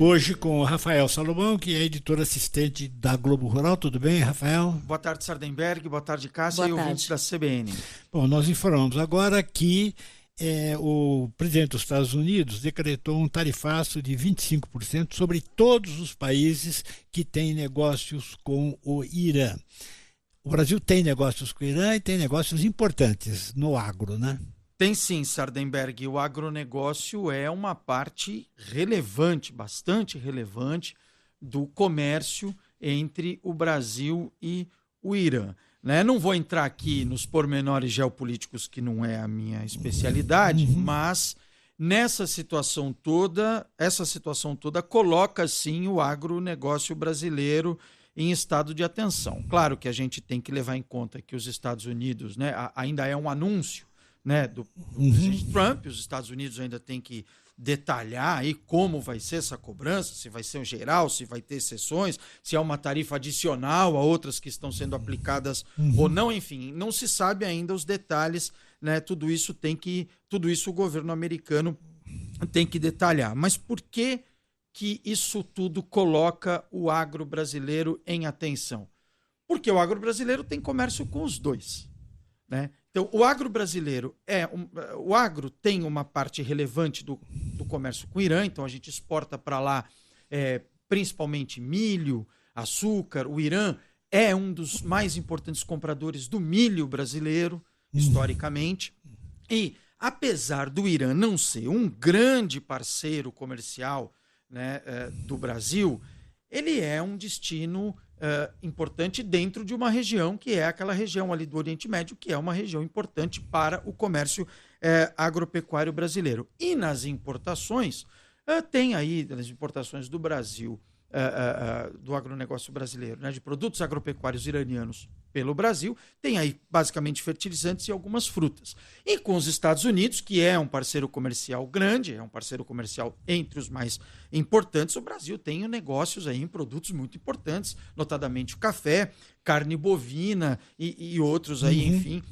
Hoje com o Rafael Salomão, que é editor assistente da Globo Rural. Tudo bem, Rafael? Boa tarde, Sardenberg. Boa tarde, Cássia. Boa e tarde. ouvintes da CBN. Bom, nós informamos agora que o presidente dos Estados Unidos decretou um tarifaço de 25% sobre todos os países que têm negócios com o Irã. O Brasil tem negócios com o Irã e tem negócios importantes no agro, né? Tem sim, Sardenberg. O agronegócio é uma parte relevante, bastante relevante, do comércio entre o Brasil e o Irã. Né? Não vou entrar aqui nos pormenores geopolíticos, que não é a minha especialidade, mas essa situação toda coloca sim o agronegócio brasileiro em estado de atenção. Claro que a gente tem que levar em conta que os Estados Unidos, né, ainda é um anúncio, né, do presidente Trump. Os Estados Unidos ainda tem que detalhar aí como vai ser essa cobrança, se vai ser um geral, se vai ter exceções, se é uma tarifa adicional a outras que estão sendo aplicadas ou não, enfim, não se sabe ainda os detalhes, né? Tudo isso o governo americano tem que detalhar. Mas por que isso tudo coloca o agro brasileiro em atenção? Porque o agro brasileiro tem comércio com os dois, né? Então, o agro brasileiro o agro tem uma parte relevante do comércio com o Irã, então a gente exporta para lá principalmente milho, açúcar. O Irã é um dos mais importantes compradores do milho brasileiro, historicamente. E, apesar do Irã não ser um grande parceiro comercial, né, do Brasil, ele é um destino importante dentro de uma região que é aquela região ali do Oriente Médio, que é uma região importante para o comércio agropecuário brasileiro. E nas importações, tem aí, nas importações do Brasil, do agronegócio brasileiro, né, de produtos agropecuários iranianos pelo Brasil, tem aí basicamente fertilizantes e algumas frutas. E com os Estados Unidos, que é um parceiro comercial grande, é um parceiro comercial entre os mais importantes, o Brasil tem negócios aí em produtos muito importantes, notadamente o café, carne bovina e outros aí, enfim,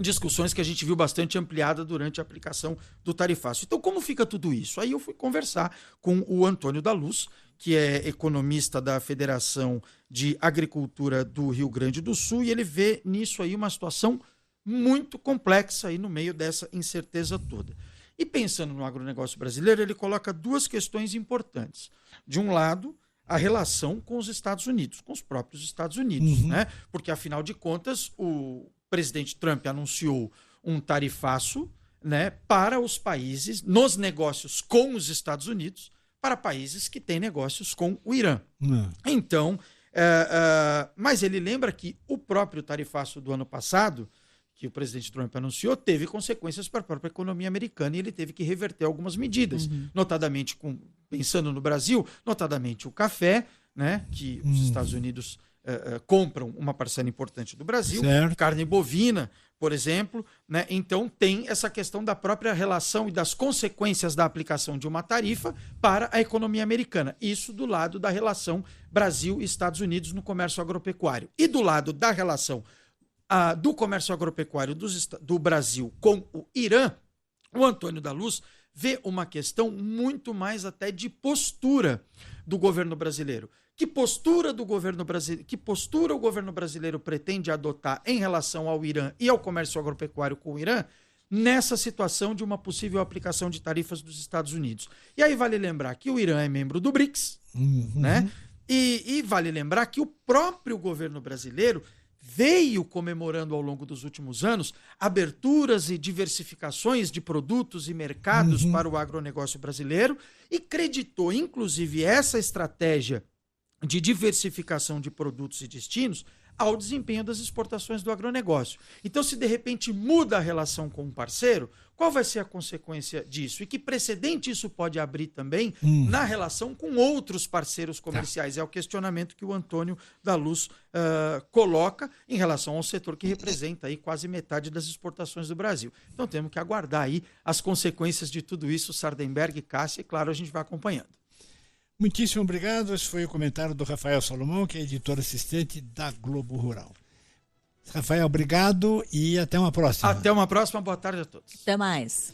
discussões que a gente viu bastante ampliada durante a aplicação do tarifaço. Então, como fica tudo isso? Aí eu fui conversar com o Antônio da Luz, que é economista da Federação de Agricultura do Rio Grande do Sul, e ele vê nisso aí uma situação muito complexa aí no meio dessa incerteza toda. E pensando no agronegócio brasileiro, ele coloca duas questões importantes. De um lado, a relação com os Estados Unidos, com os próprios Estados Unidos, né? Porque, afinal de contas, o presidente Trump anunciou um tarifaço, né, para os países, nos negócios com os Estados Unidos, para países que têm negócios com o Irã. Então, mas ele lembra que o próprio tarifaço do ano passado, que o presidente Trump anunciou, teve consequências para a própria economia americana e ele teve que reverter algumas medidas, notadamente, pensando no Brasil, notadamente o café, né, que os Estados Unidos compram uma parcela importante do Brasil, certo. Carne bovina, por exemplo, né? Então tem essa questão da própria relação e das consequências da aplicação de uma tarifa para a economia americana. Isso do lado da relação Brasil e Estados Unidos no comércio agropecuário. E do lado da relação do comércio agropecuário do Brasil com o Irã, o Antônio da Luz vê uma questão muito mais até de postura do governo brasileiro. Que postura o governo brasileiro pretende adotar em relação ao Irã e ao comércio agropecuário com o Irã nessa situação de uma possível aplicação de tarifas dos Estados Unidos? E aí vale lembrar que o Irã é membro do BRICS, né? E vale lembrar que o próprio governo brasileiro veio comemorando ao longo dos últimos anos aberturas e diversificações de produtos e mercados para o agronegócio brasileiro e creditou, inclusive, essa estratégia de diversificação de produtos e destinos ao desempenho das exportações do agronegócio. Então, se de repente muda a relação com um parceiro, qual vai ser a consequência disso? E que precedente isso pode abrir também na relação com outros parceiros comerciais? É o questionamento que o Antônio da Luz coloca em relação ao setor que representa aí quase metade das exportações do Brasil. Então, temos que aguardar aí as consequências de tudo isso, Sardenberg e Cássia, e claro, a gente vai acompanhando. Muitíssimo obrigado. Esse foi o comentário do Rafael Salomão, que é editor assistente da Globo Rural. Rafael, obrigado e até uma próxima. Até uma próxima. Boa tarde a todos. Até mais.